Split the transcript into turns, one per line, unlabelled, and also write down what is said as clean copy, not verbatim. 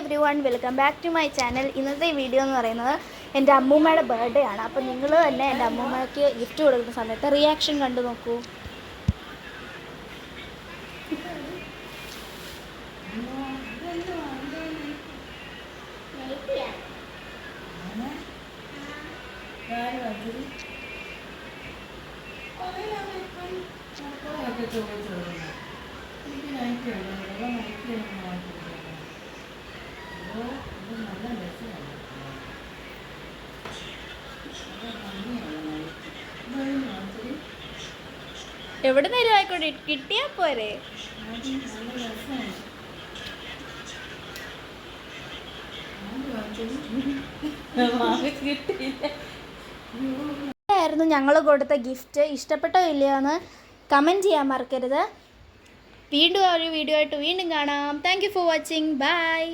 everyone, welcome back to my channel. ഇന്നത്തെ video എന്ന് പറയുന്നത് എൻ്റെ അമ്മൂമ്മയുടെ ബർത്ത്ഡേ ആണ്. അപ്പോൾ നിങ്ങൾ തന്നെ എൻ്റെ അമ്മൂമ്മയ്ക്ക് ഗിഫ്റ്റ് കൊടുക്കുന്ന സമയത്ത് റിയാക്ഷൻ കണ്ടു നോക്കൂ. എവിടെ നേരം ആയിക്കോട്ടെ, കിട്ടിയാ പോരെ. ആയിരുന്നു ഞങ്ങൾ കൊടുത്ത ഗിഫ്റ്റ്. ഇഷ്ടപ്പെട്ടോ ഇല്ലയോ എന്ന് കമൻറ്റ് ചെയ്യാൻ മറക്കരുത്. വീണ്ടും ഒരു വീഡിയോ ആയിട്ട് വീണ്ടും കാണാം. Thank you for watching. By.